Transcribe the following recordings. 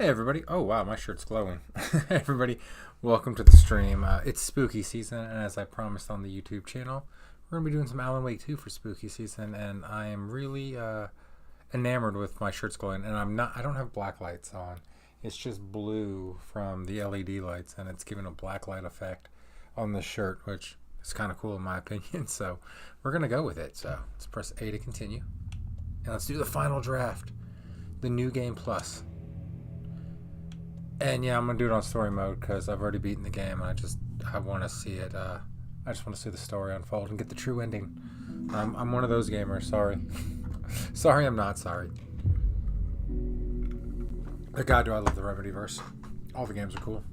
Hey everybody! Oh wow, my shirt's glowing. Hey everybody, welcome to the stream. It's spooky season, and as I promised on the YouTube channel, we're gonna be doing some Alan Wake 2 for spooky season. And I am really enamored with my shirt's glowing. And I don't have black lights on. It's just blue from the LED lights, and it's giving a black light effect on the shirt, which is kind of cool in my opinion. So we're gonna go with it. So let's press A to continue, and let's do the final draft, the new game plus. And yeah, I'm gonna do it on story mode because I've already beaten the game, and I want to see it. I just want to see the story unfold and get the true ending. I'm one of those gamers. Sorry, sorry, I'm not sorry. But God, do I love the Remedyverse. All the games are cool.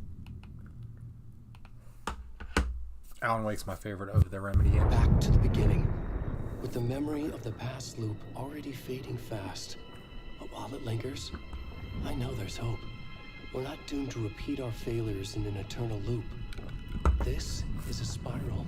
Alan Wake's my favorite of the Remedy games. Back to the beginning, with the memory of the past loop already fading fast. But while it lingers, I know there's hope. We're not doomed to repeat our failures in an eternal loop. This is a spiral.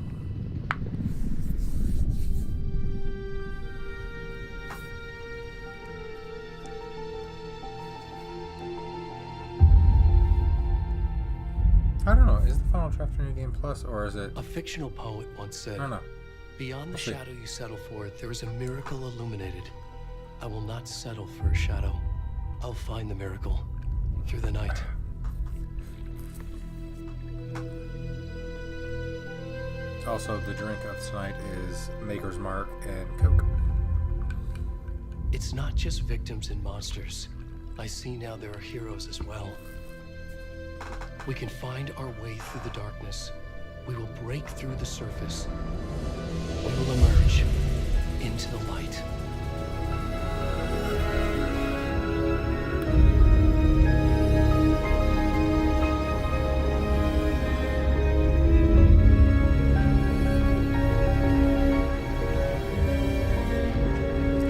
I don't know. Is the final draft a new game plus, or is it? A fictional poet once said, I don't know. "Beyond the shadow you settle for, there is a miracle illuminated. I will not settle for a shadow. I'll find the miracle through the night." Also, the drink of tonight is Maker's Mark and Coke. It's not just victims and monsters. I see now there are heroes as well. We can find our way through the darkness. We will break through the surface. We will emerge into the light.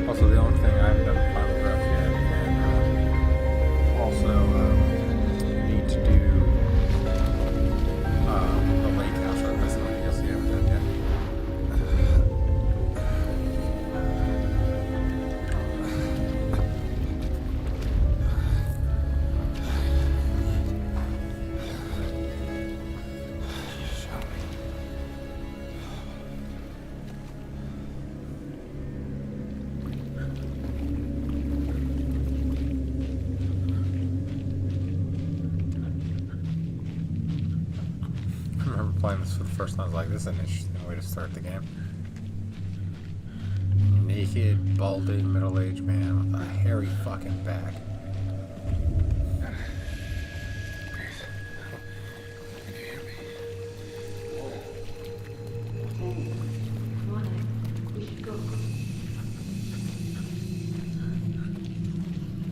Also, the only thing I haven't done the final draft yet, and also need to do the lake house. That's something else you haven't done yet. I remember playing this for the first time. I was like, this is an interesting way to start the game. Naked, balding, middle-aged man with a hairy fucking back.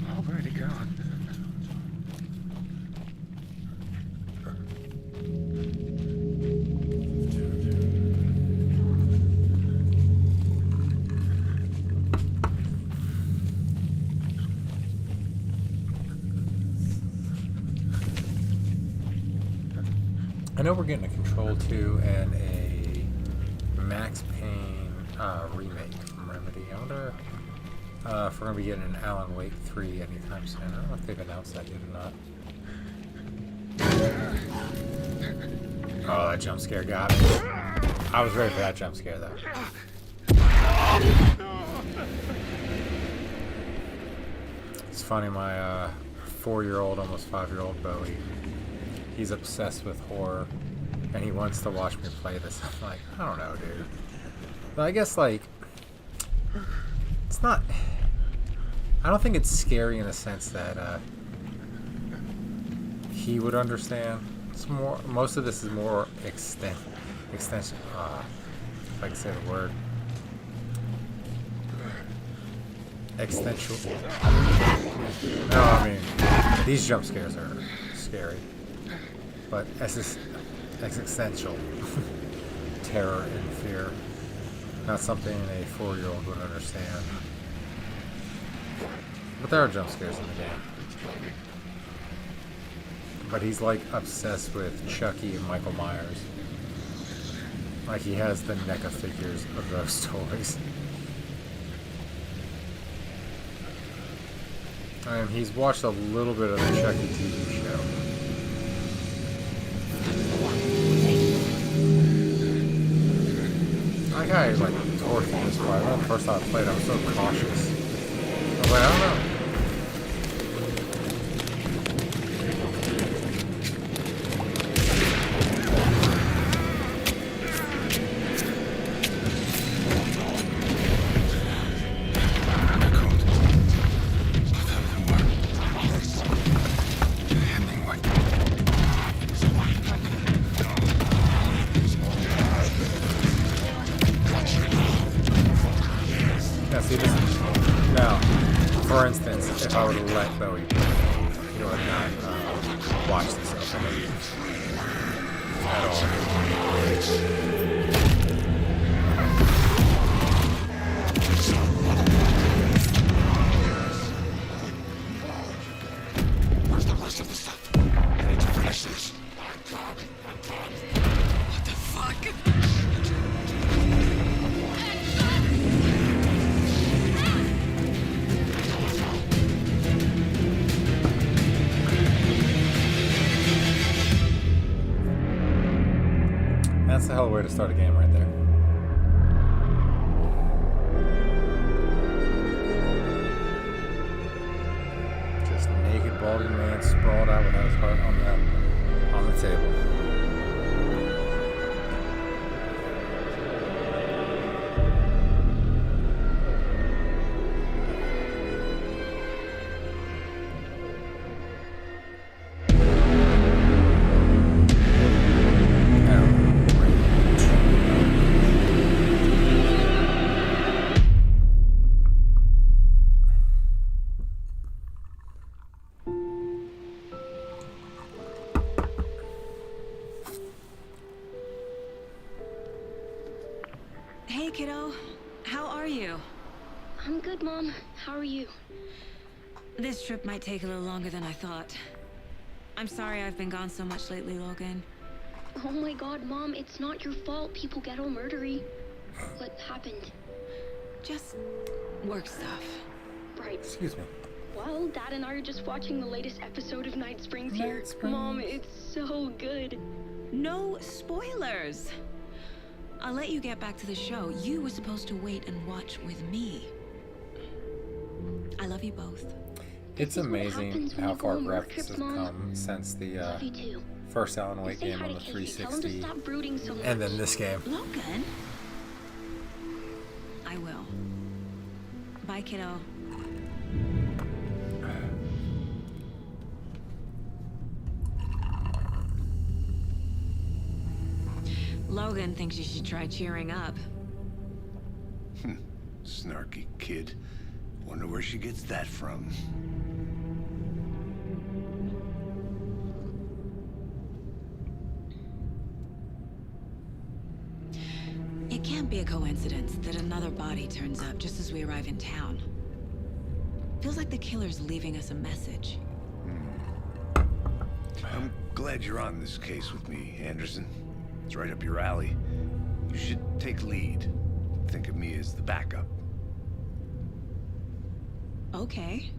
Oh, where'd he go? I know we're getting a Control 2 and a Max Payne remake from Remedy. I wonder if we're going to be getting an Alan Wake 3 anytime soon. I don't know if they've announced that yet or not. Oh, that jump scare got me. I was ready for that jump scare though. It's funny, my 4-year-old, almost 5-year-old Bowie, he's obsessed with horror, and he wants to watch me play this. I'm like, I don't know, dude. But I guess, like, it's not... I don't think it's scary in the sense that he would understand. It's more... Most of this is more extension... if I can say the word. Extension. No, I mean, these jump scares are scary. But existential terror and fear, not something a 4-year-old would understand. But there are jump scares in the game. But he's like obsessed with Chucky and Michael Myers. Like he has the NECA figures of those toys. He's watched a little bit of the Chucky TV show. I got like torqued in this part. The first time I played, I was so cautious. I was like, I don't know. See this now. For instance, if I would have let Bowie, you would not watch this opening at all. Where's the rest of the stuff? I need to finish this. What the fuck? That's a hell of a way to start a game right there. Just naked, balding man sprawled out without his heart on the table. Hey, kiddo. How are you? I'm good, Mom. How are you? This trip might take a little longer than I thought. I'm sorry I've been gone so much lately, Logan. Oh my god, Mom, it's not your fault people get all murdery. What happened? Just work stuff. Right. Excuse me. Well, Dad and I are just watching the latest episode of Night Springs here. Night Springs. Mom, it's so good. No spoilers! I'll let you get back to the show. You were supposed to wait and watch with me. I love you both. It's This is what amazing happens when how you go far on work graphics trips, have Mom. come since the Love you too. first Alan Wake Say game hi on to the Casey. Tell him to 360, stop brooding so much. and then this game. Logan? I will. Bye, kiddo. Logan thinks you should try cheering up. Snarky kid. Wonder where she gets that from. It can't be a coincidence that another body turns up just as we arrive in town. Feels like the killer's leaving us a message. I'm glad you're on this case with me, Anderson. It's right up your alley. You should take lead. Think of me as the backup. Okay.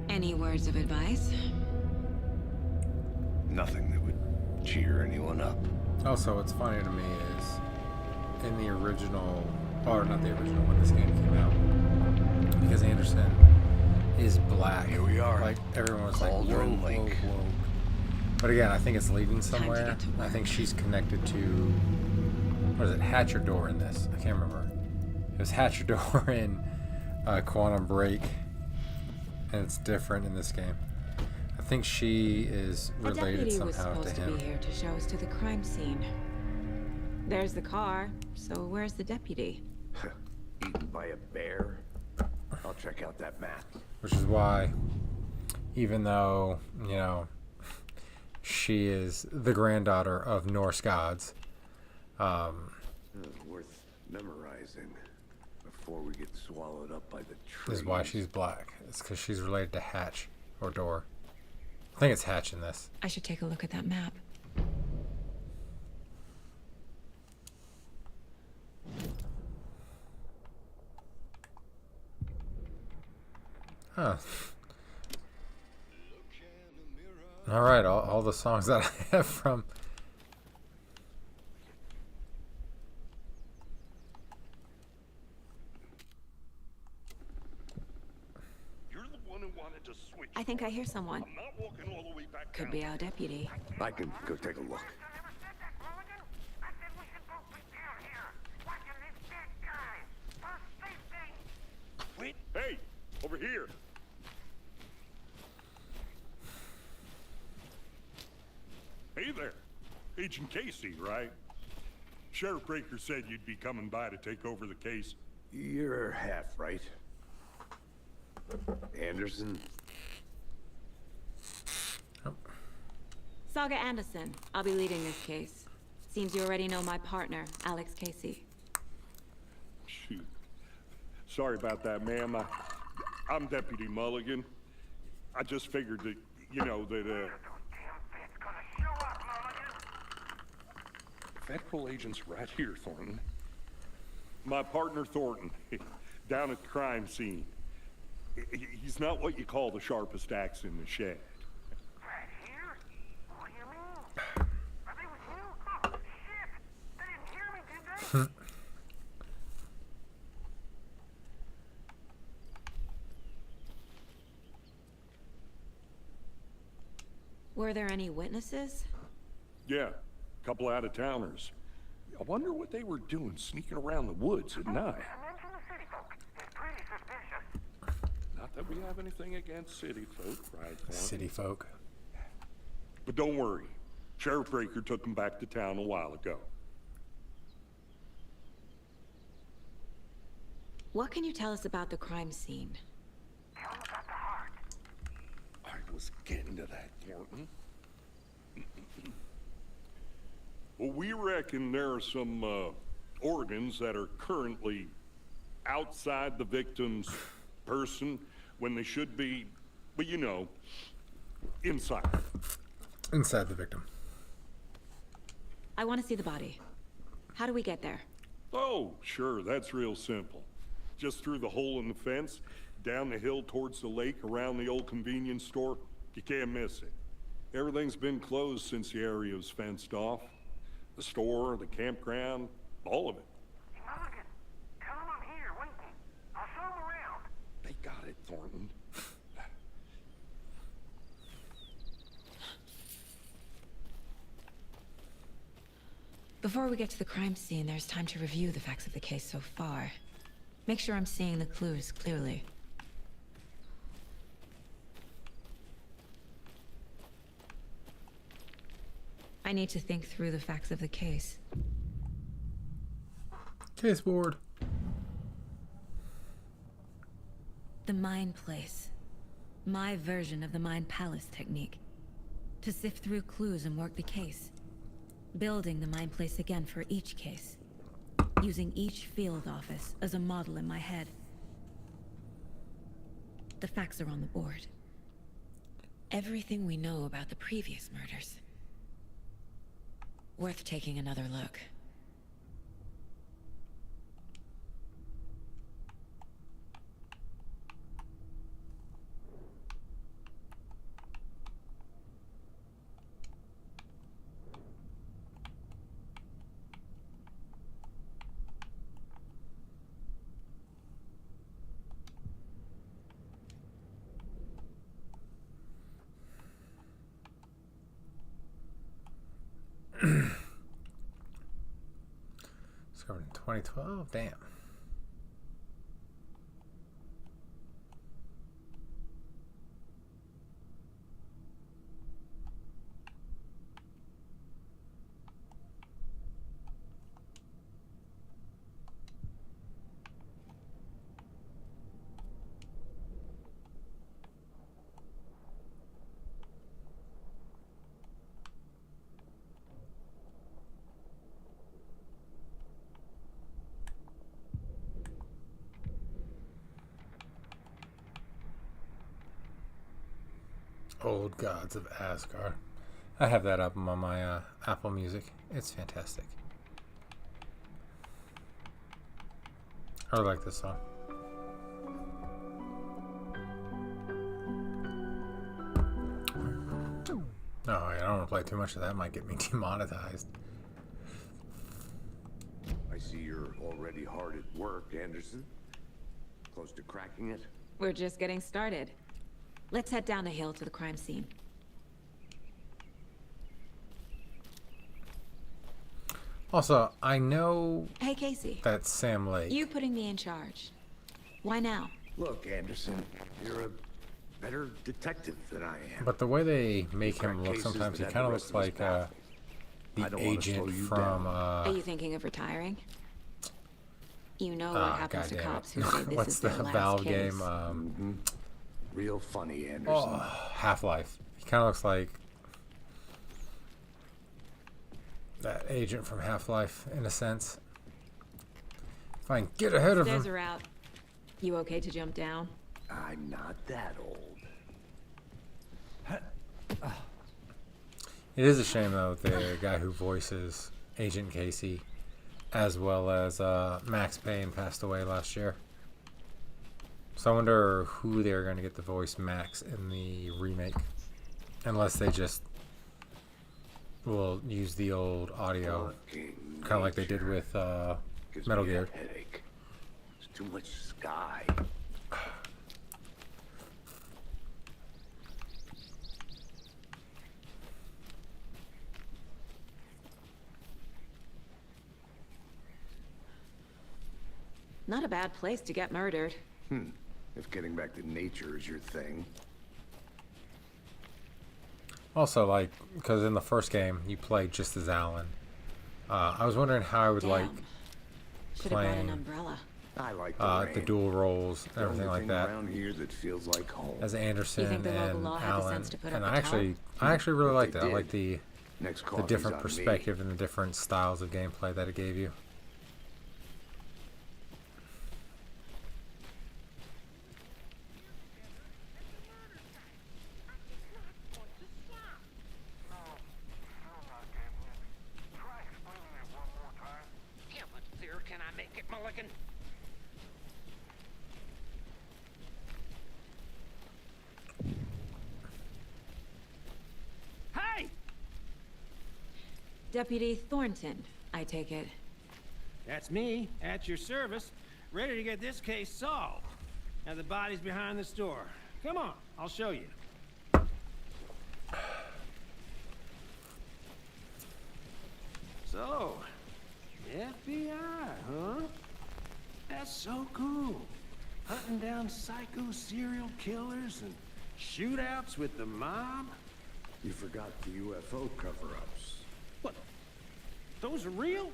Any words of advice? Nothing that would cheer anyone up. Also, what's funny to me is in the original, or not the original, when this game came out, because Anderson is black. Here we are. Like everyone was like, whoa, Cauldron whoa, Lake. whoa. But again, I think it's leading somewhere. get to I work. think she's connected to, what is it, Hatch or Door in this? I can't remember. It was Hatch or Door in Quantum Break, and it's different in this game. I think she is A related deputy was somehow to supposed to him. be here to show us to the crime scene. There's the car, so where's the deputy? Eaten by a bear? I'll check out that map. Which is why, even though, you know, she is the granddaughter of Norse gods, Worth memorizing before we get swallowed up by the trees. is why she's black. It's because she's related to Hatch or Door. I think it's Hatch in this. I should take a look at that map. Huh. All right, all the songs that I have from. You're the one who wanted to switch. I think I hear someone. I'm not walking all the way back Could down. be our deputy. I can go take a look. Wait. Hey, over here. Hey there. Agent Casey, right? Sheriff Breaker said you'd be coming by to take over the case. You're half right. Anderson? Saga Anderson. I'll be leading this case. Seems you already know my partner, Alex Casey. Shoot. Sorry about that, ma'am. I'm Deputy Mulligan. I just figured that, that, Federal agents right here, Thornton. My partner, Thornton, down at the crime scene. He's not what you call the sharpest axe in the shed. Right here? What do you mean? Are they with you? Oh, shit! They didn't hear me, did they? Were there any witnesses? Yeah, a couple out-of-towners. I wonder what they were doing sneaking around the woods at night. Mention the city folk. It's pretty suspicious. Not that we have anything against city folk, right, Thornton? City folk. But don't worry. Sheriff Breaker took them back to town a while ago. What can you tell us about the crime scene? Tell them about the heart. I was getting to that, Thornton. Well, we reckon there are some organs that are currently outside the victim's person when they should be, but inside. Inside the victim. I want to see the body. How do we get there? Oh, sure, that's real simple. Just through the hole in the fence, down the hill towards the lake, around the old convenience store. You can't miss it. Everything's been closed since the area was fenced off. The store, the campground, all of it. Mulligan, tell them I'm here waiting. I'll show them around. They got it, Thornton. Before we get to the crime scene, there's time to review the facts of the case so far. Make sure I'm seeing the clues clearly. I need to think through the facts of the case. Case board. The Mind Place. My version of the Mind Palace technique. To sift through clues and work the case. Building the Mind Place again for each case. Using each field office as a model in my head. The facts are on the board. Everything we know about the previous murders. Worth taking another look. Discovered in 2012. Damn. Old Gods of Asgard. I have that up on my Apple Music. It's fantastic. I really like this song. Oh, I don't want to play too much of that. Might get me demonetized. I see you're already hard at work, Anderson. Close to cracking it? We're just getting started. Let's head down the hill to the crime scene. Also, I know Hey, Casey. that Sam Lake. You putting me in charge. Why now? Look, Anderson, you're a better detective than I am. But the way they make Crack him look, cases sometimes he that kind of the looks rest of us like baffle. the I don't wanna slow agent you from. down. Are you thinking of retiring? You know what happens to goddamn cops it. who say this What's is the their last Valve case. game? Real funny, Anderson. Oh, Half-Life. He kind of looks like that agent from Half-Life, in a sense. If I can get ahead of Stairs him. are out. You okay to jump down? I'm not that old. It is a shame, though, the guy who voices Agent Casey, as well as Max Payne, passed away last year. So I wonder who they're going to get to voice Max in the remake. Unless they just will use the old audio, kind of like they did with Gives Metal me Gear. a headache. There's too much sky. Not a bad place to get murdered. If getting back to nature is your thing. Also, like, because in the first game you played just as Alan. I was wondering how I would like Damn. Should have brought an playing umbrella. I like the dual roles and everything like that around here that feels like home. as Anderson You think the local and law had the Alan. sense to put And up I a tower? actually really If liked they it. I like did, the Next the coffee's different on me. perspective and the different styles of gameplay that it gave you. Try explaining it one more time. Yeah, but clear can I make it, Mulligan? Hey! Deputy Thornton, I take it. That's me, at your service, ready to get this case solved. Now the body's behind the store. Come on, I'll show you. So, FBI, huh? That's so cool. Hunting down psycho serial killers and shootouts with the mob. You forgot the UFO cover-ups. What? Those are real?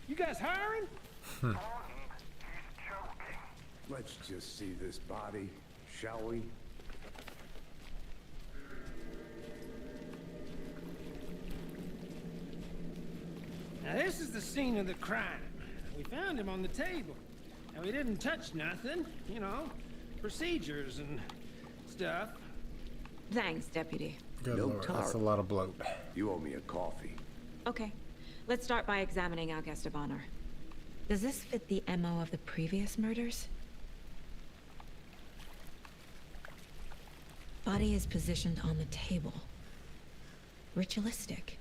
You guys hiring? He's joking. Let's just see this body, shall we? Now this is the scene of the crime. We found him on the table. And we didn't touch nothing, you know, procedures and stuff. Thanks, Deputy. Good No lord, that's a tar. lot of bloat. You owe me a coffee. Okay, let's start by examining our guest of honor. Does this fit the MO of the previous murders? Body is positioned on the table. Ritualistic.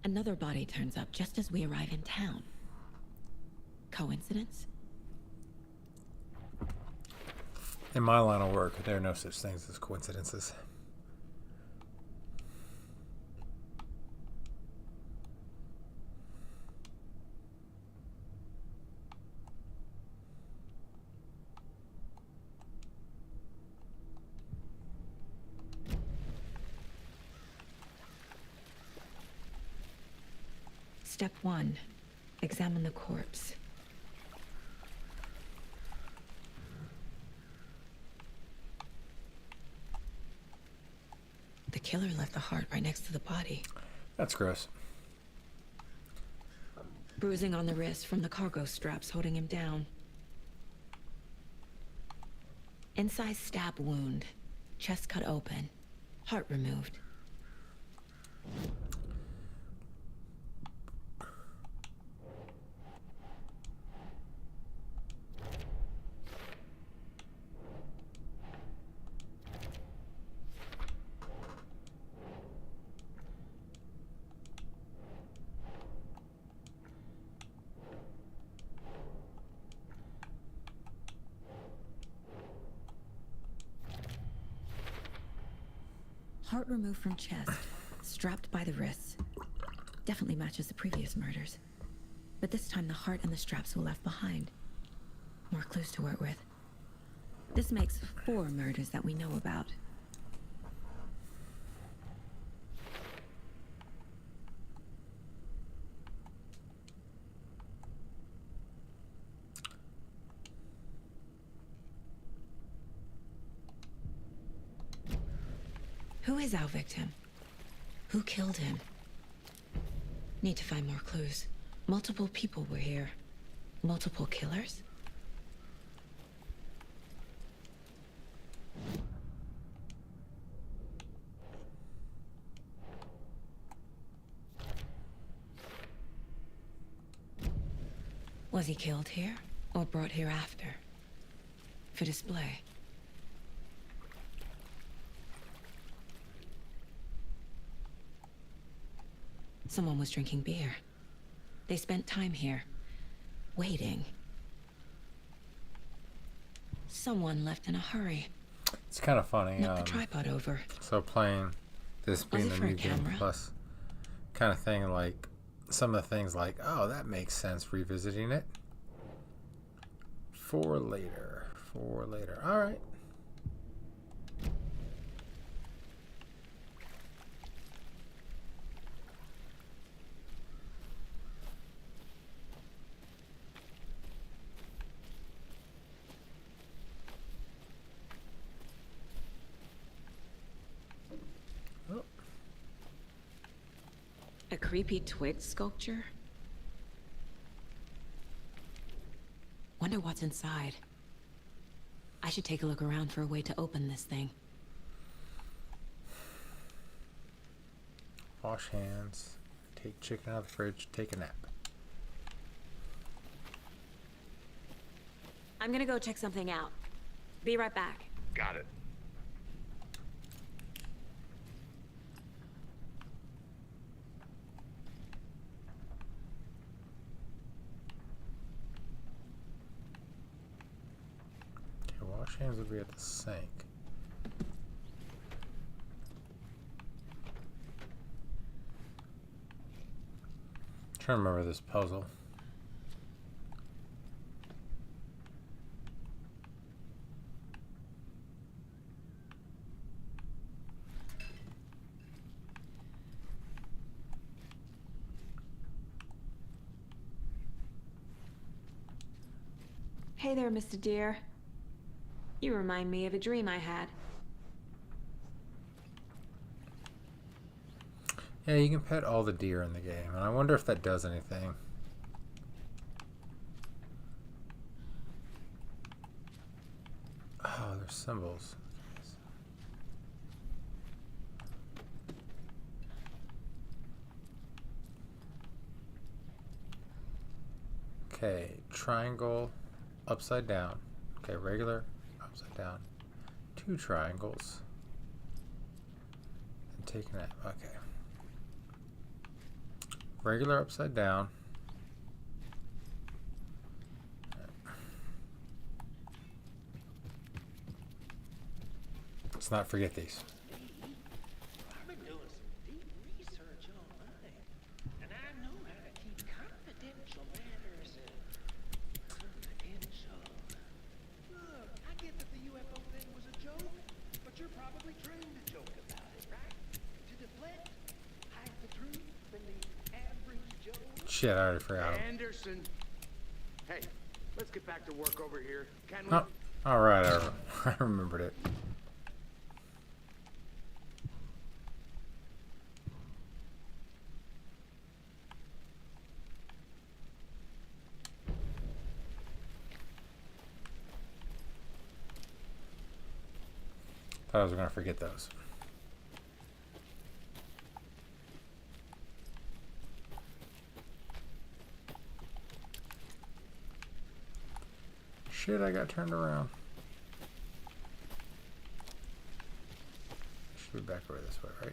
Another body turns up just as we arrive in town. Coincidence? In my line of work, there are no such things as coincidences. Step 1. Examine the corpse. The killer left the heart right next to the body. That's gross. Bruising on the wrist from the cargo straps holding him down. Incised stab wound. Chest cut open. Heart removed. Heart removed from chest, strapped by the wrists. Definitely matches the previous murders. But this time the heart and the straps were left behind. More clues to work with. This makes 4 murders that we know about. Who is our victim? Who killed him? Need to find more clues. Multiple people were here. Multiple killers? Was he killed here or brought here after? For display? Someone was drinking beer. They spent time here, waiting. Someone left in a hurry. It's kind of funny. Knocked the tripod over. So playing this being it a for a new game camera? plus kind of thing, like some of the things like, oh, that makes sense revisiting it. For later. All right. A creepy twig sculpture? Wonder what's inside. I should take a look around for a way to open this thing. Wash hands. Take chicken out of the fridge. Take a nap. I'm gonna go check something out. Be right back. Got it. Okay, wash hands will be at the sink. Trying to remember this puzzle. Hey there, Mr. Deer. You remind me of a dream I had. Yeah, you can pet all the deer in the game, and I wonder if that does anything. Oh, there's symbols. Okay, triangle, upside down. Okay, regular, upside down. 2 triangles. And take a nap. Okay. Regular upside down. Let's not forget these. I've been doing some deep research online, and I know how to keep confidential matters confidential. Look, I get that the UFO thing was a joke, but you're probably trained to joke about it, right? To deflect, hide the truth from the average Joe. Shit, I already forgot them. Anderson. Hey, let's get back to work over here. Can we? Oh, alright, I remembered it. Thought I was going to forget those. Shit, I got turned around. Should be back over this way, right?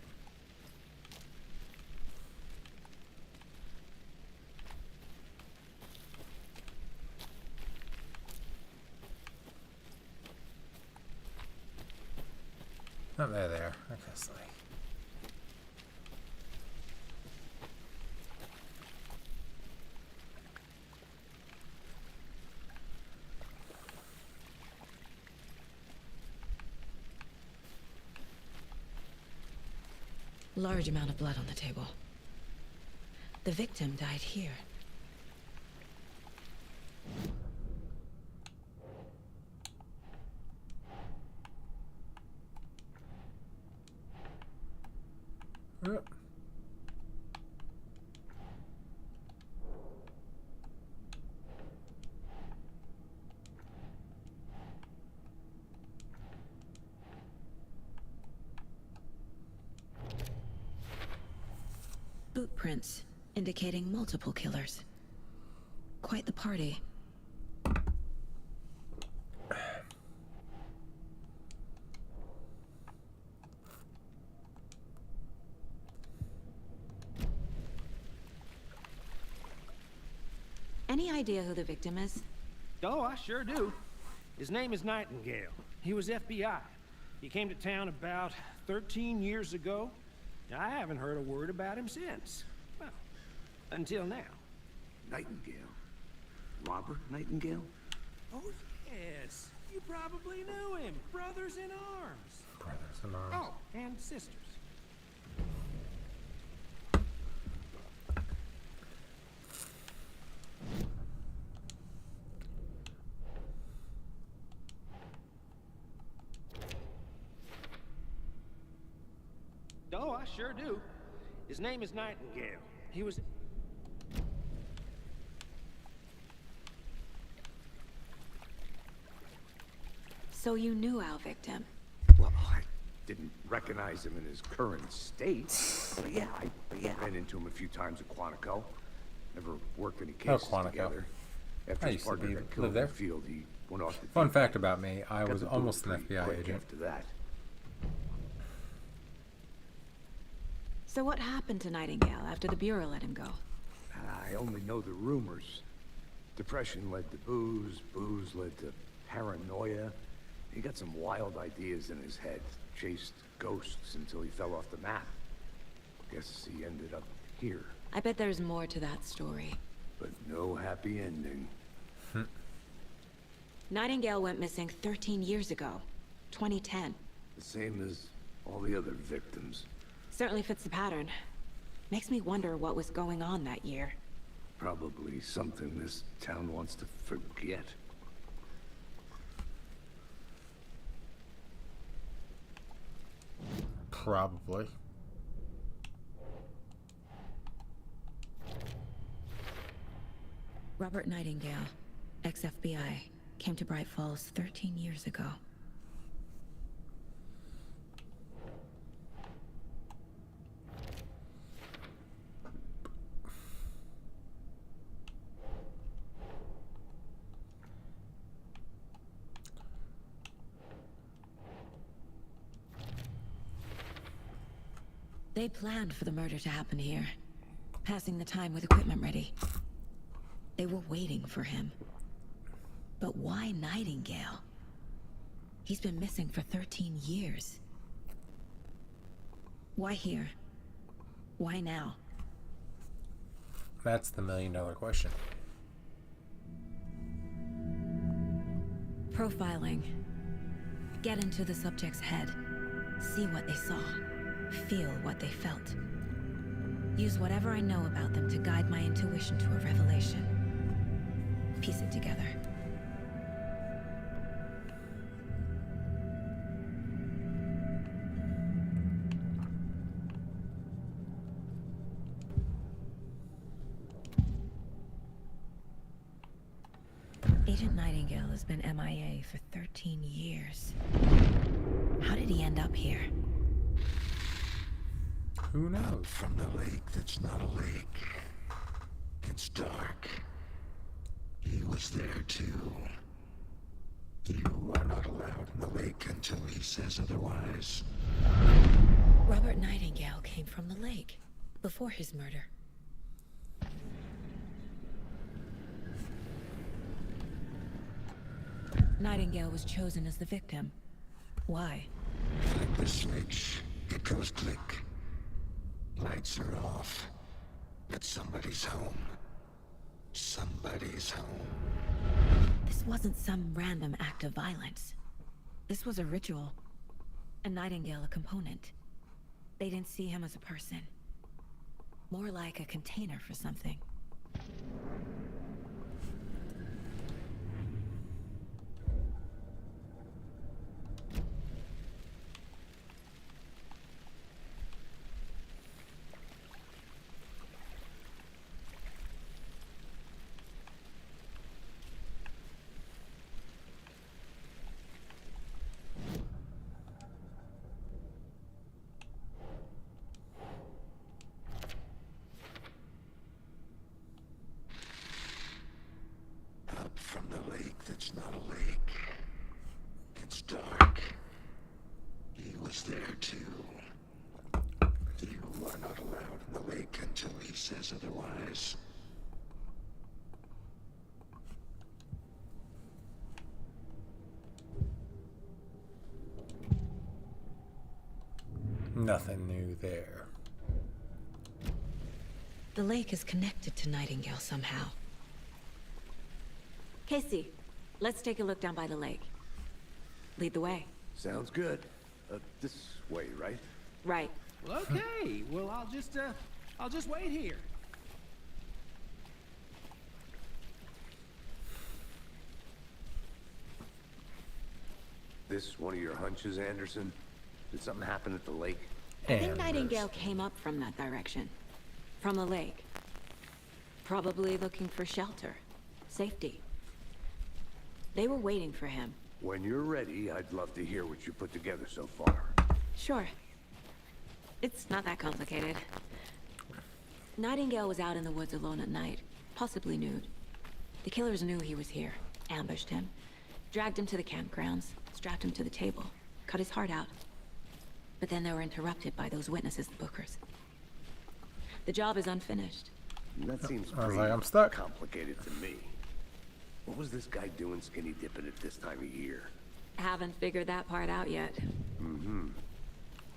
Oh, there they are. Okay, so like Large amount of blood on the table. The victim died here. Uh. Boot prints indicating multiple killers. Quite the party. Any idea who the victim is? Oh, I sure do. His name is Nightingale. He was FBI. He came to town about 13 years ago. I haven't heard a word about him since. Well, until now. Nightingale? Robert Nightingale? Oh, yes. You probably knew him. Brothers in arms. Brothers in arms. Oh, and sisters. Oh, I sure do. His name is Nightingale. He was... So you knew our victim? Well, I didn't recognize him in his current state. But yeah, I ran into him a few times at Quantico. Never worked any cases Quantico. together. After I his used to partner be- got live killed in there. the field, he went off to Fun Vietnam. fact about me, I Got was the boot almost an pretty FBI quick agent. after that. So what happened to Nightingale after the Bureau let him go? I only know the rumors. Depression led to booze, booze led to paranoia. He got some wild ideas in his head, chased ghosts until he fell off the map. Guess he ended up here, I bet there's more to that story. but no happy ending. Nightingale went missing 13 years ago. 2010. The same as all the other victims. Certainly fits the pattern. Makes me wonder what was going on that year. Probably something this town wants to forget. Probably. Robert Nightingale, ex-FBI, came to Bright Falls 13 years ago. They planned for the murder to happen here, passing the time with equipment ready. They were waiting for him. But why Nightingale? He's been missing for 13 years. Why here? Why now? That's the million-dollar question. Profiling. Get into the subject's head. See what they saw. Feel what they felt. Use whatever I know about them to guide my intuition to a revelation. Piece it together. Agent Nightingale has been MIA for 13 years. How did he end up here? Who knows? From the lake that's not a lake. It's dark. He was there too. You are not allowed in the lake until he says otherwise. Robert Nightingale came from the lake, before his murder. Nightingale was chosen as the victim. Why? Flip the switch. It goes click. Lights are off. But somebody's home. Somebody's home. This wasn't some random act of violence. This was a ritual. And Nightingale a component. They didn't see him as a person. More like a container for something. Up from the lake that's not a lake. It's dark. He was there too. You are not allowed in the lake until he says otherwise. Nothing new there. The lake is connected to Nightingale somehow. Casey, let's take a look down by the lake. Lead the way. Sounds good. This way, right? Right. Well, okay. Well, I'll just wait here. This one of your hunches, Anderson? Did something happen at the lake? I think Nightingale came up from that direction. From the lake. Probably looking for shelter. Safety. They were waiting for him. When you're ready, I'd love to hear what you put together so far. Sure. It's not that complicated. Nightingale was out in the woods alone at night, possibly nude. The killers knew he was here, ambushed him, dragged him to the campgrounds, strapped him to the table, cut his heart out. But then they were interrupted by those witnesses, the Bookers. The job is unfinished. That seems I was pretty like, I'm stuck. complicated to me. What was this guy doing skinny dipping at this time of year? Haven't figured that part out yet. Mm-hmm.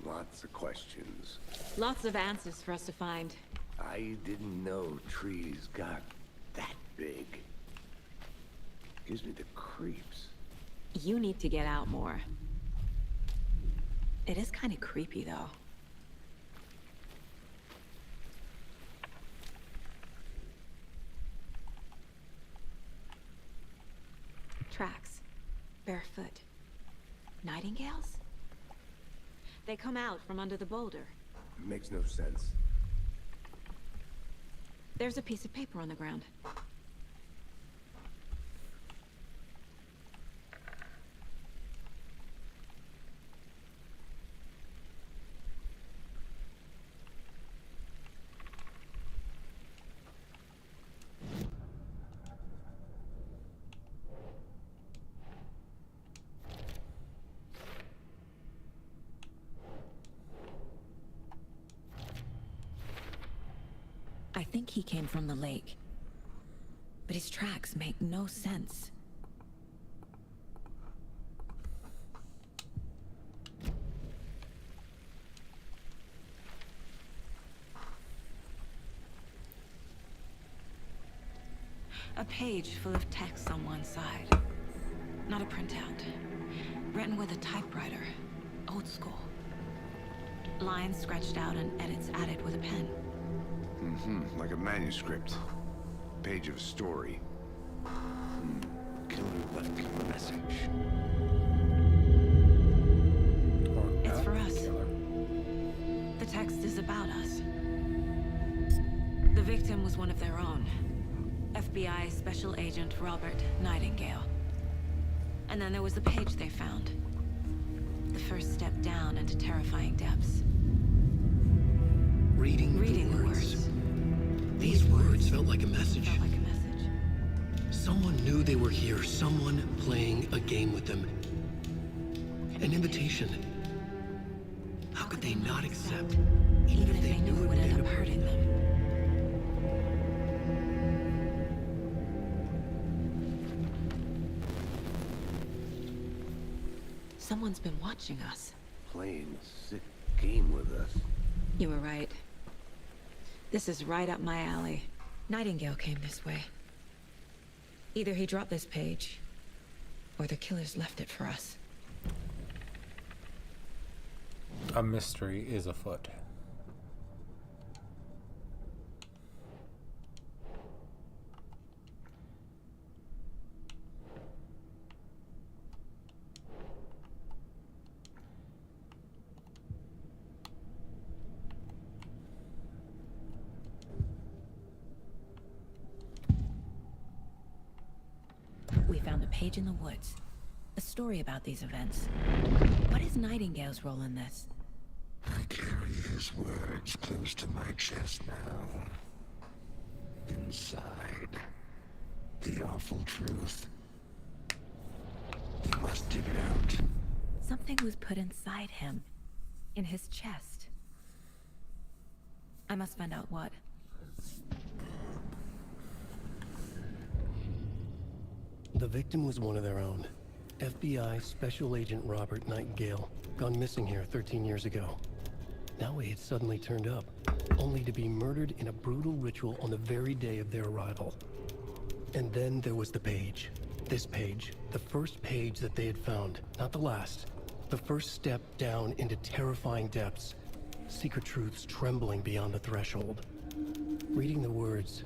Lots of questions. Lots of answers for us to find. I didn't know trees got that big. Gives me the creeps. You need to get out more. It is kind of creepy, though. Tracks. Barefoot. Nightingales? They come out from under the boulder. Makes no sense. There's a piece of paper on the ground. I think he came from the lake. But his tracks make no sense. A page full of text on one side. Not a printout. Written with a typewriter. Old school. Lines scratched out and edits added with a pen. Mm-hmm. Like a manuscript. Page of a story. Killer left a message. It's for us. The text is about us. The victim was one of their own. FBI Special Agent Robert Nightingale. And then there was the page they found. The first step down into terrifying depths. Reading the words. These words felt like a message. Felt like a message. Someone knew they were here. Someone playing a game with them. An invitation. How could they not accept? Even if they knew it would end up hurting them. Someone's been watching us. Playing a sick game with us. You were right. This is right up my alley. Nightingale came this way. Either he dropped this page, or the killers left it for us. a mystery is afoot. We found a page in the woods. A story about these events. What is Nightingale's role in this? I carry his words close to my chest now. Inside, the awful truth. You must dig it out. Something was put inside him. In his chest. I must find out what. The victim was one of their own. FBI Special Agent Robert Nightingale, gone missing here 13 years ago. Now he had suddenly turned up, only to be murdered in a brutal ritual on the very day of their arrival. And then there was the page. This page, the first page that they had found, not the last. The first step down into terrifying depths. Secret truths trembling beyond the threshold. Reading the words,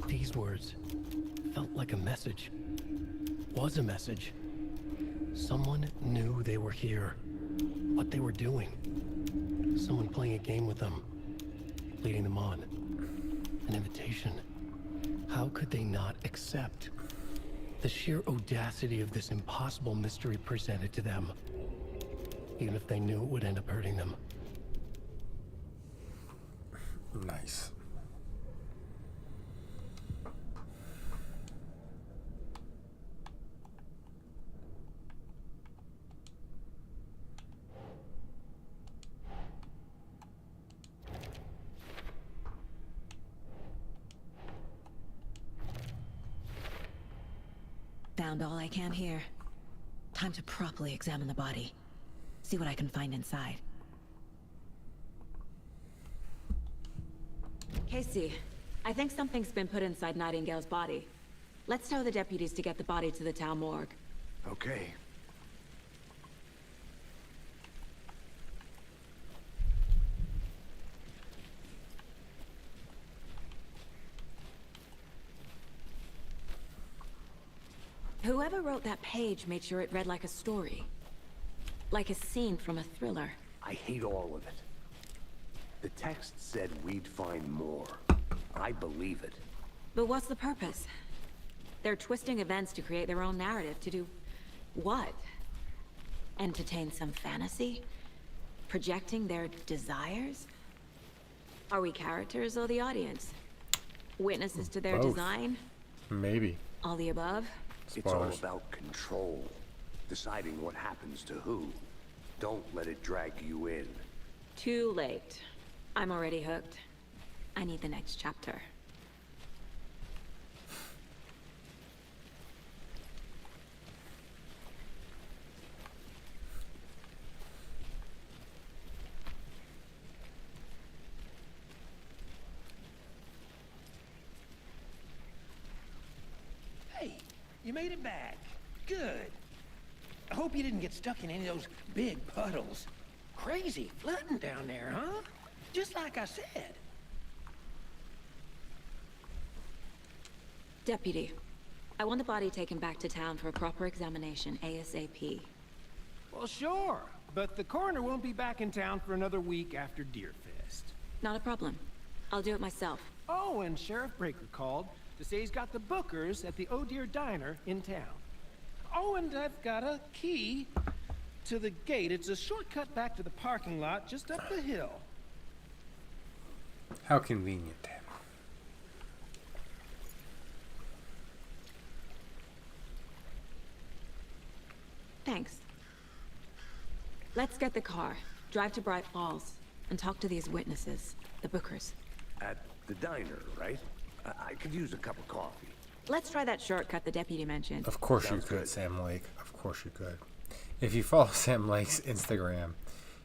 these words, felt like a message. Was a message. Someone knew they were here. What they were doing. Someone playing a game with them. Leading them on. An invitation. How could they not accept? The sheer audacity of this impossible mystery presented to them. Even if they knew it would end up hurting them. Nice. Found all I can here. Time to properly examine the body. See what I can find inside. Casey, I think something's been put inside Nightingale's body. Let's tell the deputies to get the body to the town morgue. Okay. Whoever wrote that page made sure it read like a story. Like a scene from a thriller. I hate all of it. The text said we'd find more. I believe it. But what's the purpose? They're twisting events to create their own narrative. To do what? Entertain some fantasy? Projecting their desires? Are we characters or the audience? Witnesses to their Both. design? Maybe. All the above? It's all Spoilers. about control. Deciding what happens to who. Don't let it drag you in. Too late. I'm already hooked. I need the next chapter. Hey, you made it back. Good. I hope you didn't get stuck in any of those big puddles. Crazy flooding down there, huh? Just like I said. Deputy, I want the body taken back to town for a proper examination ASAP. Well, sure. But the coroner won't be back in town for another week after Deerfest. Not a problem. I'll do it myself. Oh, and Sheriff Breaker called to say he's got the Bookers at the Oh Deer Diner in town. Oh, and I've got a key to the gate. It's a shortcut back to the parking lot just up the hill. How convenient. Thanks. Let's get the car, drive to Bright Falls, and talk to these witnesses, the Bookers. At the diner, right? I could use a cup of coffee. Let's try that shortcut the deputy mentioned. Of course Sounds you could, good. Sam Lake. Of course you could. If you follow Sam Lake's Instagram,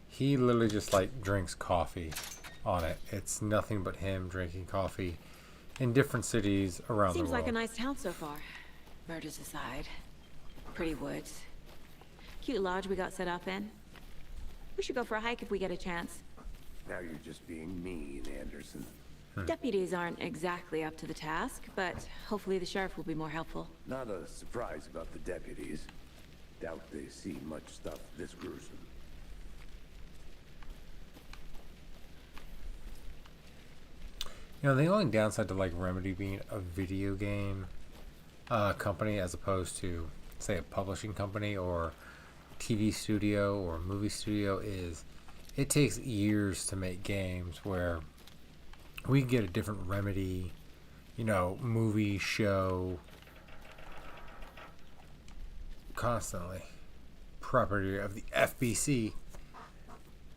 he literally just like drinks coffee on it. It's nothing but him drinking coffee in different cities around Seems the world. like a nice town so far. Murders aside. Pretty woods. Cute lodge we got set up in. We should go for a hike if we get a chance. Now you're just being mean, Anderson. Deputies aren't exactly up to the task, but hopefully the sheriff will be more helpful. Not a surprise about the deputies. Doubt they see much stuff this gruesome. You know, the only downside to like Remedy being a video game company as opposed to, say, a publishing company or TV studio or movie studio is it takes years to make games where we can get a different Remedy, you know, movie, show, constantly. Property of the FBC.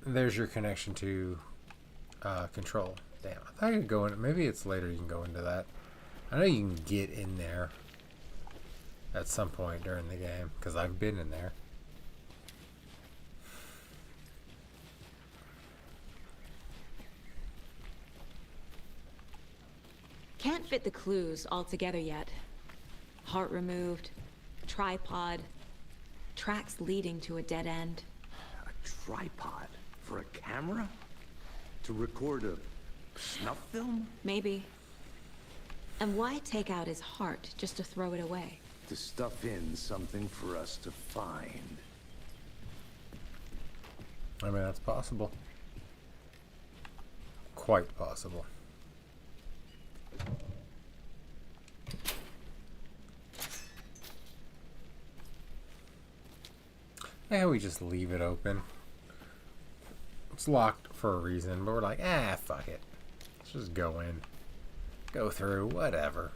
There's your connection to Control. Damn, I thought you could go in. Maybe it's later you can go into that. I know you can get in there at some point during the game because I've been in there. Can't fit the clues all together yet. Heart removed, tripod, tracks leading to a dead end. A tripod? For a camera? To record a snuff film? Maybe. And why take out his heart just to throw it away? To stuff in something for us to find. I mean, that's possible. Quite possible. Yeah, we just leave it open. It's locked for a reason, but we're like, fuck it. Let's just go in. Go through, whatever.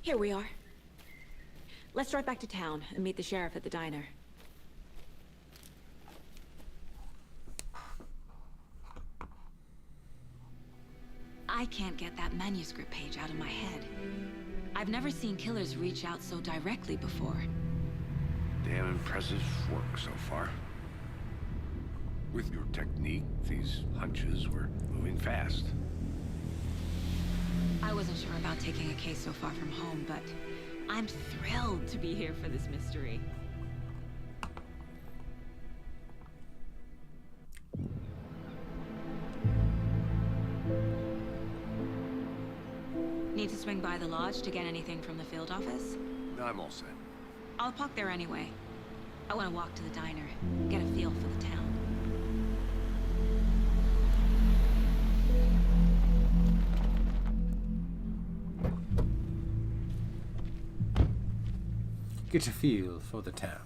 Here we are. Let's drive back to town and meet the sheriff at the diner. I can't get that manuscript page out of my head. I've never seen killers reach out so directly before. Damn impressive work so far. With your technique, these hunches were moving fast. I wasn't sure about taking a case so far from home, but I'm thrilled to be here for this mystery. Need to swing by the lodge to get anything from the field office? I'm all set. I'll park there anyway. I want to walk to the diner, get a feel for the town. Get a feel for the town.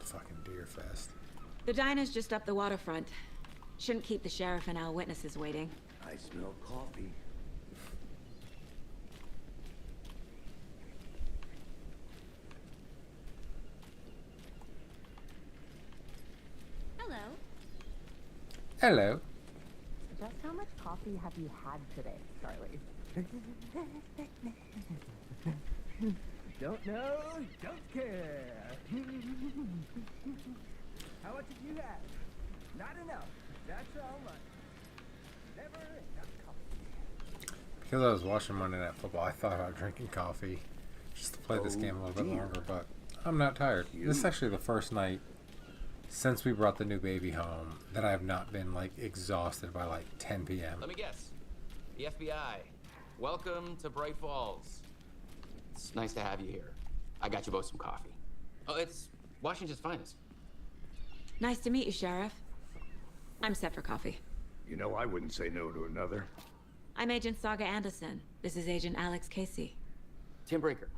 Fucking Deerfest. The diner's just up the waterfront. Shouldn't keep the sheriff and our witnesses waiting. I smell coffee. Hello. Hello. Just how much coffee have you had today, Charlie? Don't know, don't care. How much did you have? Not enough. That's all much. Never enough coffee. Because I was watching Monday Night Football, I thought about drinking coffee just to play this game a little bit longer, but I'm not tired. This is actually the first night since we brought the new baby home that I have not been like exhausted by like 10 p.m. Let me guess. The FBI. Welcome to Bright Falls. It's nice to have you here. I got you both some coffee. Oh, it's Washington's finest. Nice to meet you, Sheriff. I'm set for coffee. You know, I wouldn't say no to another. I'm Agent Saga Anderson. This is Agent Alex Casey. Tim Breaker.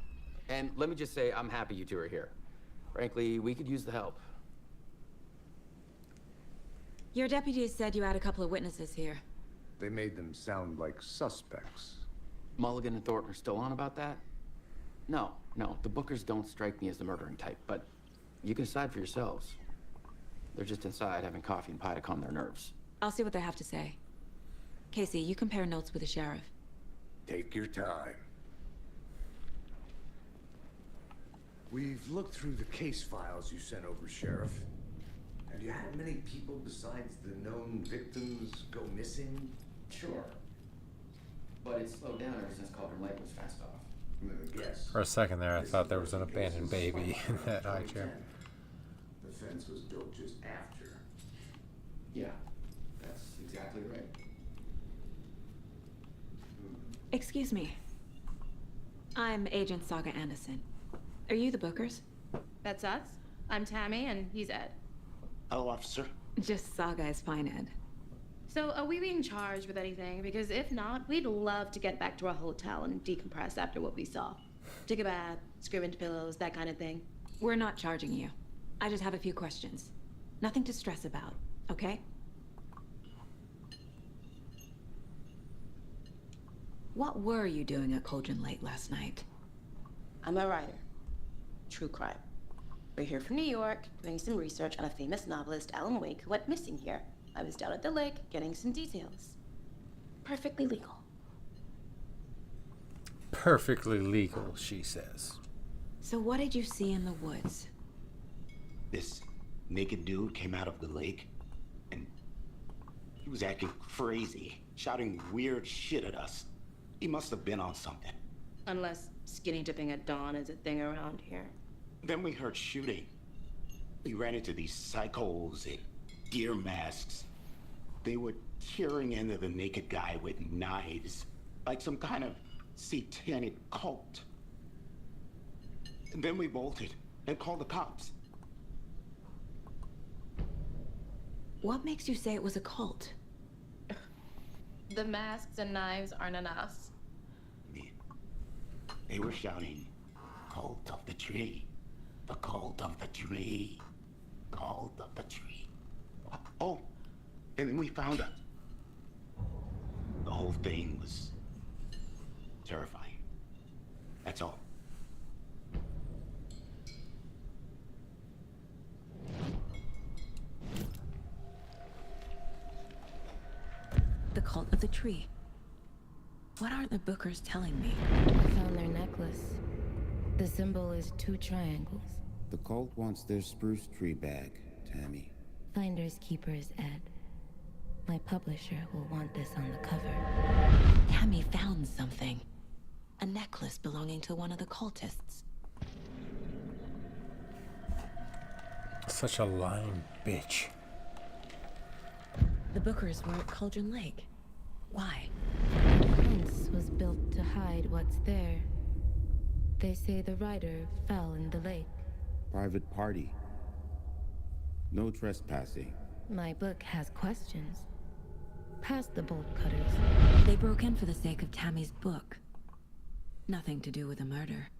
And let me just say, I'm happy you two are here. Frankly, we could use the help. Your deputies said you had a couple of witnesses here. They made them sound like suspects. Mulligan and Thornton are still on about that? No, the Bookers don't strike me as the murdering type, but you can decide for yourselves. They're just inside having coffee and pie to calm their nerves. I'll see what they have to say. Casey, you compare notes with the sheriff. Take your time. We've looked through the case files you sent over, Sheriff. Have you had many people besides the known victims go missing? Sure. But it slowed down ever since Cauldron Lake was fenced off. Yes. For a second there, I thought there was an abandoned baby in that high chair. The fence was built just after. Yeah, that's exactly right. Excuse me. I'm Agent Saga Anderson. Are you the Bookers? That's us. I'm Tammy, and he's Ed. Hello, officer. Just Saga is fine, Ed. So, are we being charged with anything? Because if not, we'd love to get back to our hotel and decompress after what we saw. Take a bath, scream into pillows, that kind of thing. We're not charging you. I just have a few questions. Nothing to stress about, okay? What were you doing at Cauldron Lake last night? I'm a writer. True crime. We're here from New York, doing some research on a famous novelist, Alan Wake, who went missing here. I was down at the lake, getting some details. Perfectly legal. Perfectly legal, she says. So what did you see in the woods? This naked dude came out of the lake, and he was acting crazy, shouting weird shit at us. He must have been on something. Unless skinny dipping at dawn is a thing around here. Then we heard shooting. We ran into these psychos in gear masks. They were tearing into the naked guy with knives, like some kind of satanic cult. And then we bolted and called the cops. What makes you say it was a cult? The masks and knives aren't enough. They were shouting, "Cult of the tree, the cult of the tree, cult of the tree." Oh, and then we found her. The whole thing was terrifying. That's all. The cult of the tree. What aren't the Bookers telling me? I found their necklace. The symbol is 2 triangles. The cult wants their spruce tree back, Tammy. Finders keepers, Ed. My publisher will want this on the cover. Tammy found something. A necklace belonging to one of the cultists. Such a lying bitch. The Bookers were at Cauldron Lake. Why? The fence was built to hide what's there. They say the writer fell in the lake. Private party. No trespassing. My book has questions. Past the bolt cutters. They broke in for the sake of Tammy's book. Nothing to do with a murder.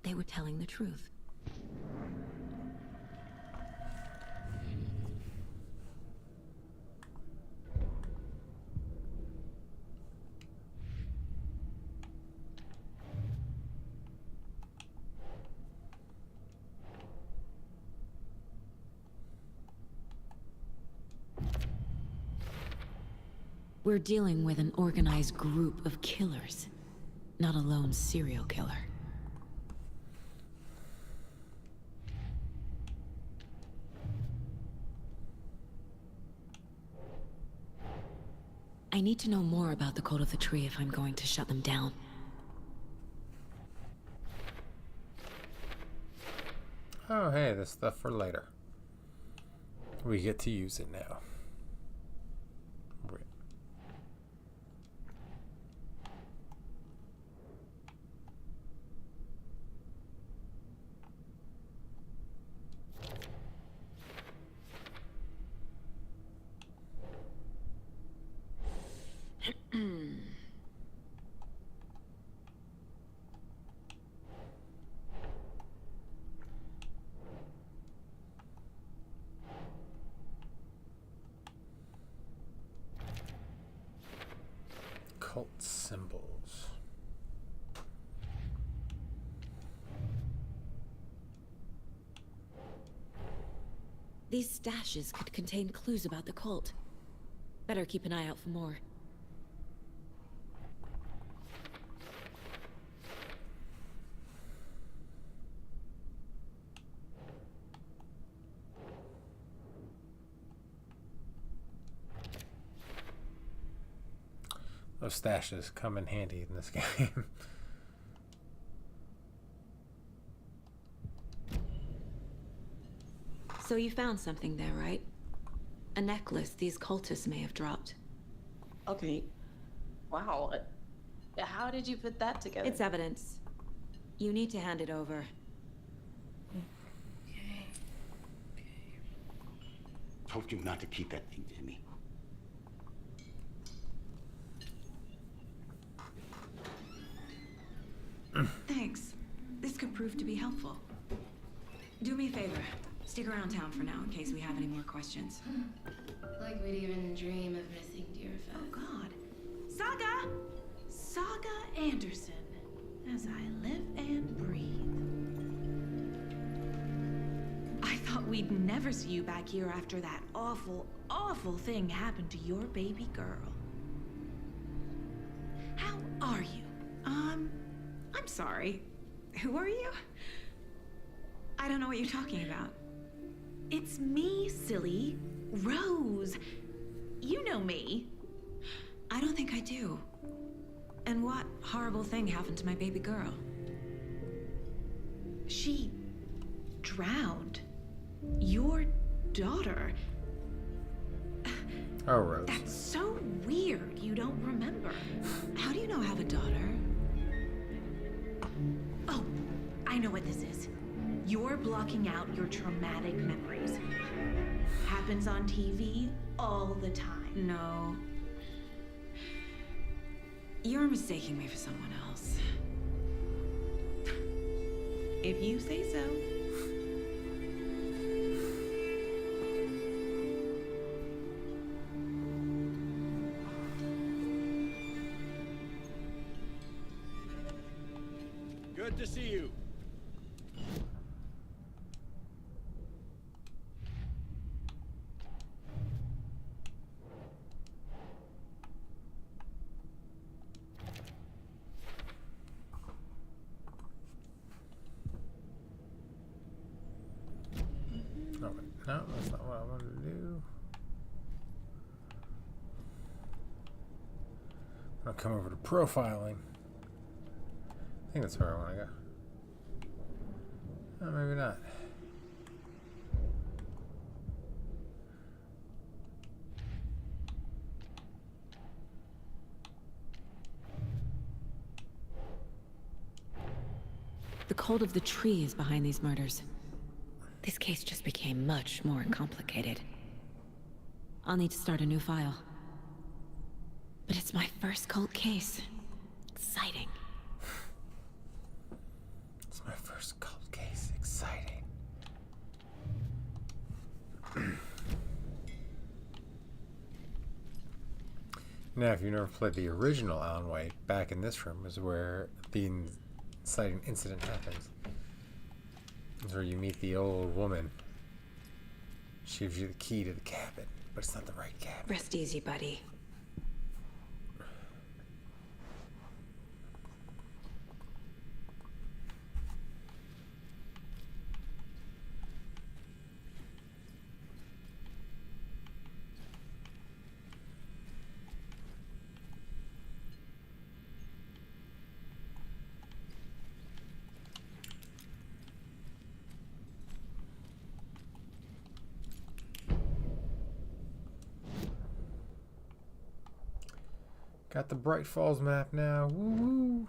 They were telling the truth. We're dealing with an organized group of killers, not a lone serial killer. I need to know more about the Cult of the Tree if I'm going to shut them down. Oh, hey, this stuff for later. We get to use it now. Cult symbols. These stashes could contain clues about the cult. Better keep an eye out for more. Those stashes come in handy in this game. So you found something there, right? A necklace these cultists may have dropped. Okay. Wow. How did you put that together? It's evidence. You need to hand it over. Told you not to keep that thing, Jimmy. Thanks. This could prove to be helpful. Do me a favor. Stick around town for now in case we have any more questions. Like we'd even dream of missing dear fellow. Oh God. Saga! Saga Anderson. As I live and breathe. I thought we'd never see you back here after that awful, awful thing happened to your baby girl. How are you? I'm sorry. Who are you? I don't know what you're talking about. It's me, silly. Rose. You know me. I don't think I do. And what horrible thing happened to my baby girl? She drowned. Your daughter. Oh, Rose. That's so weird you don't remember. How do you know I have a daughter? Oh, I know what this is. You're blocking out your traumatic memories. Happens on TV all the time. No. You're mistaking me for someone else. If you say so. Good to see you. No, that's not what I wanted to do. I'll come over to profiling. I think that's where I want to go. Oh, maybe not. The cult of the tree is behind these murders. This case just became much more complicated. I'll need to start a new file. But it's my first cult case. Exciting. It's my first cult case. Exciting. Now, if you've never played the original Alan Wake, back in this room is where the inciting incident happens. It's where you meet the old woman. She gives you the key to the cabin, but it's not the right cabin. Rest easy, buddy. Got the Bright Falls map now. Woo-woo.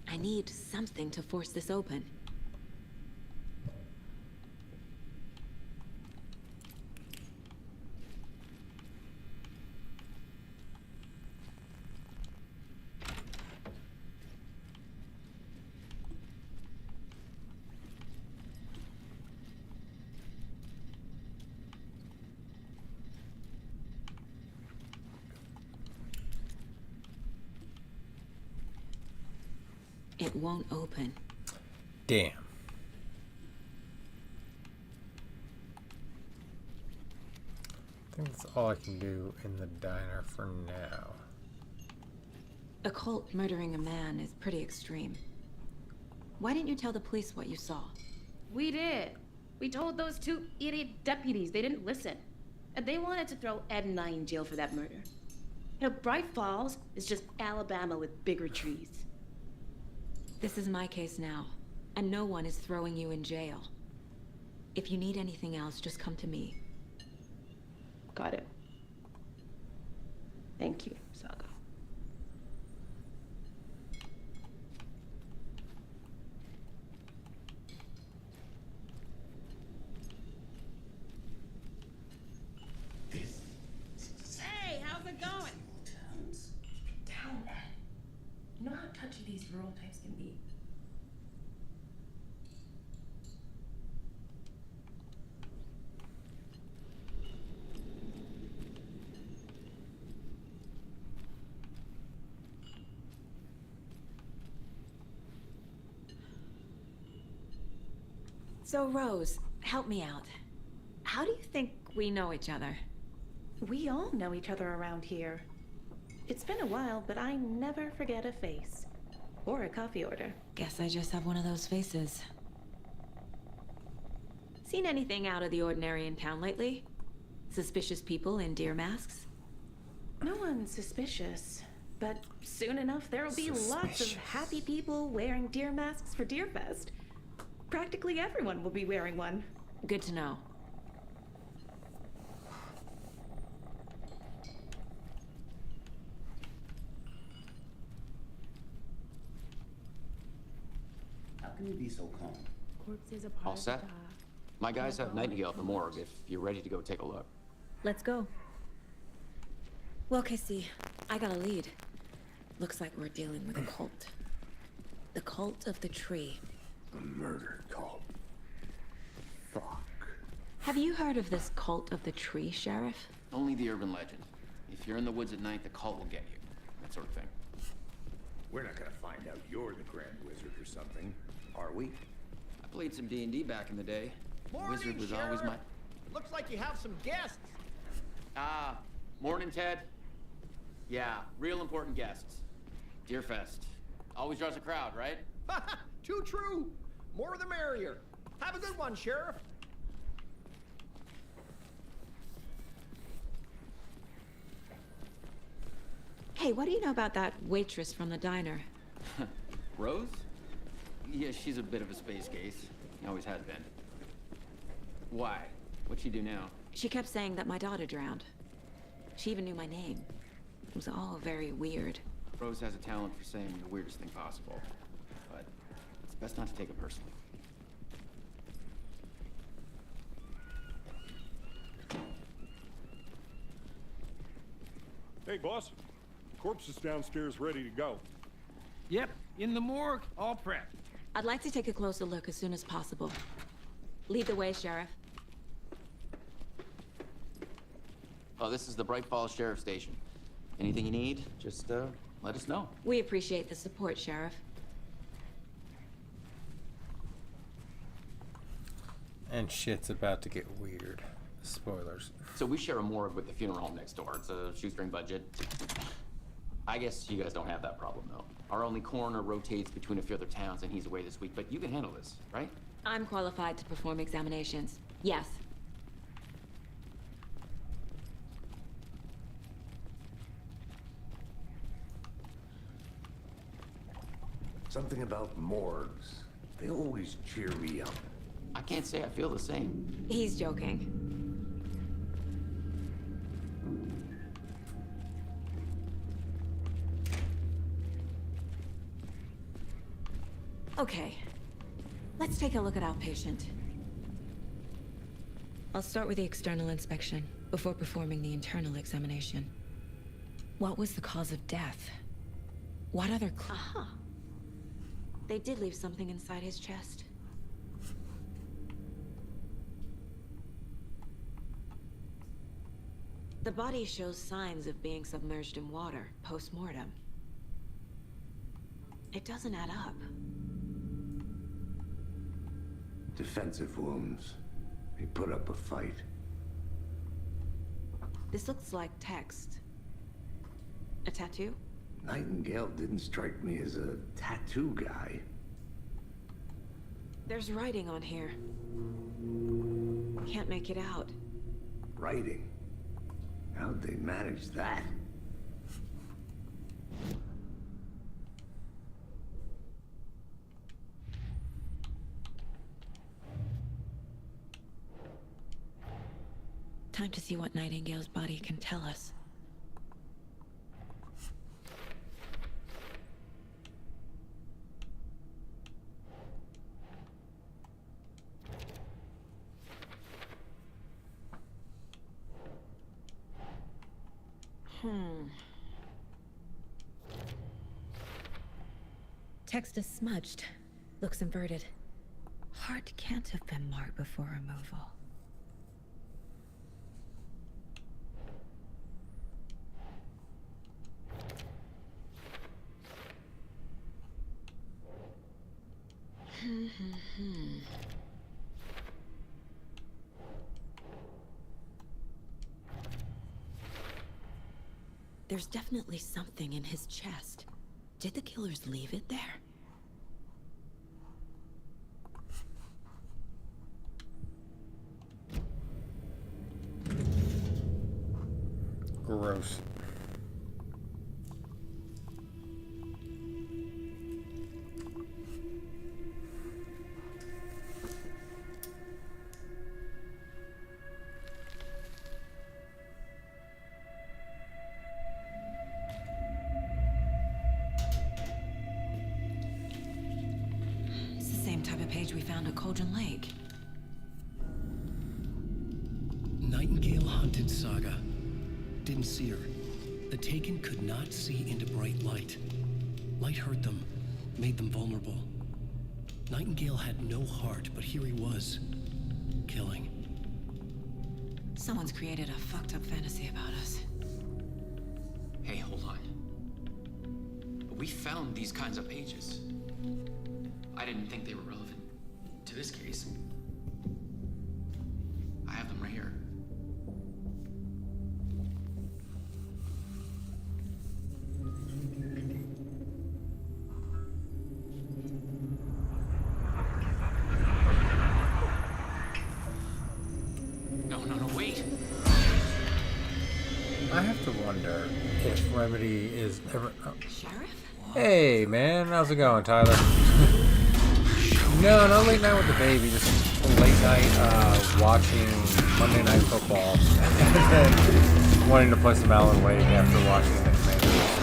I need something to force this open. It won't open. Damn. I think that's all I can do in the diner for now. A cult murdering a man is pretty extreme. Why didn't you tell the police what you saw? We did. We told those two idiot deputies. They didn't listen. And they wanted to throw Ed and I in jail for that murder. You know, Bright Falls is just Alabama with bigger trees. This is my case now, and no one is throwing you in jail. If you need anything else, just come to me. Got it. Thank you, Saga. Hey, how's it going? Down, man. You know how touchy these rural types can be. So, Rose, help me out. How do you think we know each other? We all know each other around here. It's been a while, but I never forget a face. Or a coffee order. Guess I just have one of those faces. Seen anything out of the ordinary in town lately? Suspicious people in deer masks? No one's suspicious. But soon enough, there'll be lots of happy people wearing deer masks for Deerfest. Practically everyone will be wearing one. Good to know. How can you be so calm? Corpses are All set? My guys have Nightingale at the morgue if you're ready to go take a look. Let's go. Well, Casey, I got a lead. Looks like we're dealing with a cult. The cult of the tree. A murder cult. Fuck. Have you heard of this cult of the tree, Sheriff? Only the urban legend. If you're in the woods at night, the cult will get you. That sort of thing. We're not gonna find out you're the Grand Wizard or something, are we? I played some D&D back in the day. Morning, Wizard was Sheriff. always my... Looks like you have some guests. Ah, morning, Ted. Yeah, real important guests. Deerfest. Always draws a crowd, right? Too true. More the merrier. Have a good one, Sheriff. Hey, what do you know about that waitress from the diner? Rose? Yeah, she's a bit of a space case. Always has been. Why? What'd she do now? She kept saying that my daughter drowned. She even knew my name. It was all very weird. Rose has a talent for saying the weirdest thing possible. But it's best not to take it personally. Hey, boss. Corpse is downstairs ready to go. Yep, in the morgue, all prepped. I'd like to take a closer look as soon as possible. Lead the way, Sheriff. Oh, this is the Bright Falls Sheriff Station. Anything you need, just let us know. We appreciate the support, Sheriff. And shit's about to get weird. Spoilers. So we share a morgue with the funeral home next door. It's a shoestring budget. I guess you guys don't have that problem, though. Our only coroner rotates between a few other towns, and he's away this week, but you can handle this, right? I'm qualified to perform examinations. Yes. Something about morgues. They always cheer me up. I can't say I feel the same. He's joking. Okay. Let's take a look at our patient. I'll start with the external inspection before performing the internal examination. What was the cause of death? What other Aha! They did leave something inside his chest. The body shows signs of being submerged in water post-mortem. It doesn't add up. Defensive wounds. He put up a fight. This looks like text. A tattoo? Nightingale didn't strike me as a tattoo guy. There's writing on here. Can't make it out. Writing? How'd they manage that? Time to see what Nightingale's body can tell us. Text is smudged. Looks inverted. Heart can't have been marked before removal. There's definitely something in his chest. Did the killers leave it there? Gross. It's the same type of page we found at Cauldron Lake. Nightingale hunted Saga. Didn't see her. The Taken could not see into bright light. Light hurt them, made them vulnerable. Nightingale had no heart, but here he was, killing. Someone's created a fucked up fantasy about us. Hey, hold on. We found these kinds of pages. I didn't think they were relevant to this case. I have them right here. No, wait. I have to wonder if Remedy is ever... Oh. Sheriff? Hey, man. How's it going, Tyler? No late night with the baby. Just a late night watching Monday Night Football. And then wanting to play some Alan Wake after watching the Commanders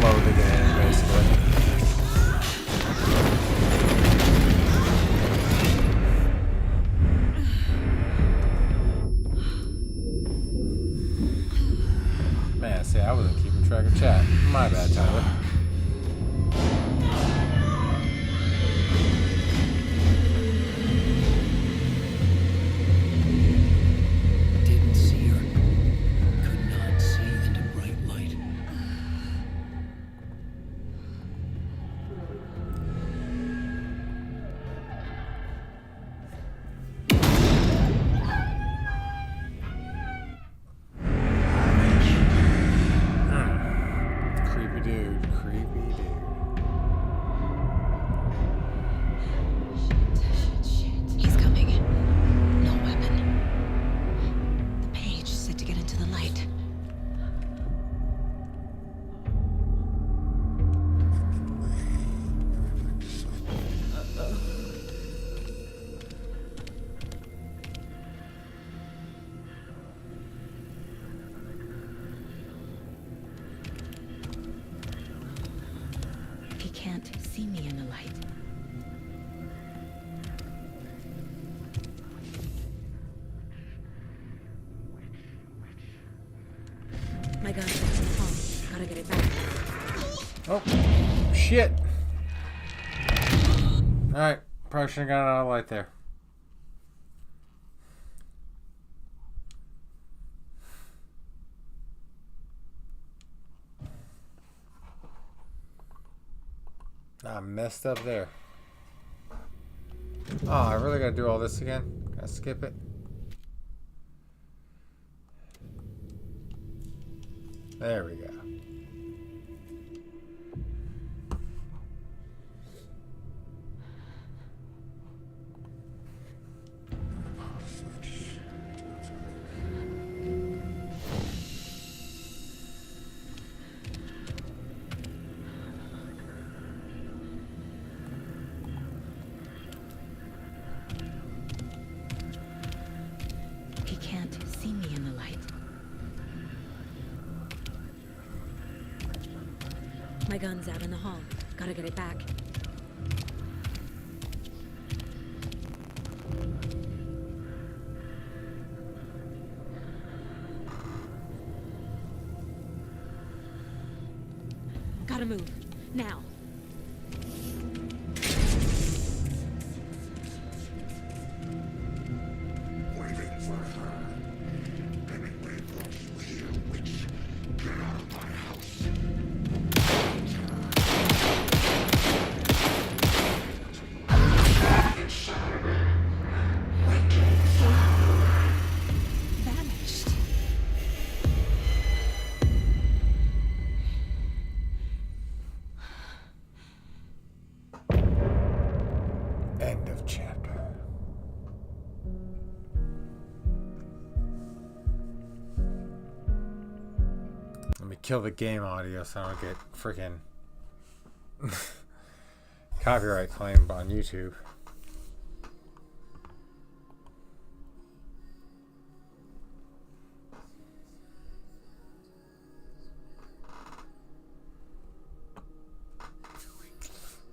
blow the game, basically. Man, see, I wasn't keeping track of chat. My bad, Tyler. Didn't see her. Could not see into bright light. Creepy dude. He's coming. No weapon. The page set to get into the light. He can't see me in the light. My gun's on the phone. Gotta get it back. Oh, shit. Alright, probably shouldn't have got out of light there. I messed up there. Oh, I really gotta do all this again? Can I skip it? There we go. My gun's out in the hall. Gotta get it back. Gotta move. Now. Waiting for her. Hemingway brought you here, witch. Get out of my house. Vanished. End of chapter. Let me kill the game audio so I don't get freaking copyright claim on YouTube.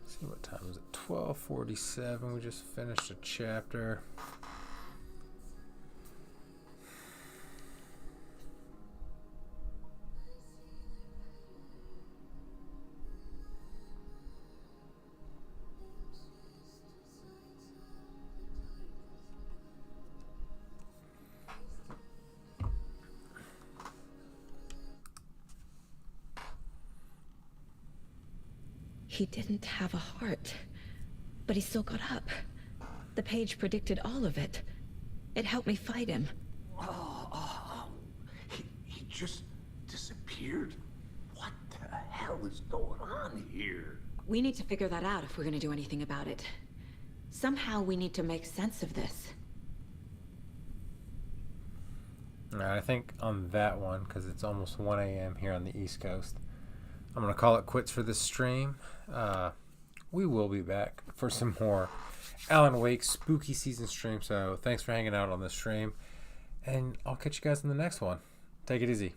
See what time is it? 12:47. We just finished a chapter. He didn't have a heart, but he still got up. The page predicted all of it. It helped me fight him. He just disappeared? What the hell is going on here? We need to figure that out if we're gonna do anything about it. Somehow we need to make sense of this. Alright, I think on that one, because it's almost 1 a.m. here on the East Coast, I'm going to call it quits for this stream. We will be back for some more Alan Wake spooky season stream. So thanks for hanging out on this stream. And I'll catch you guys in the next one. Take it easy.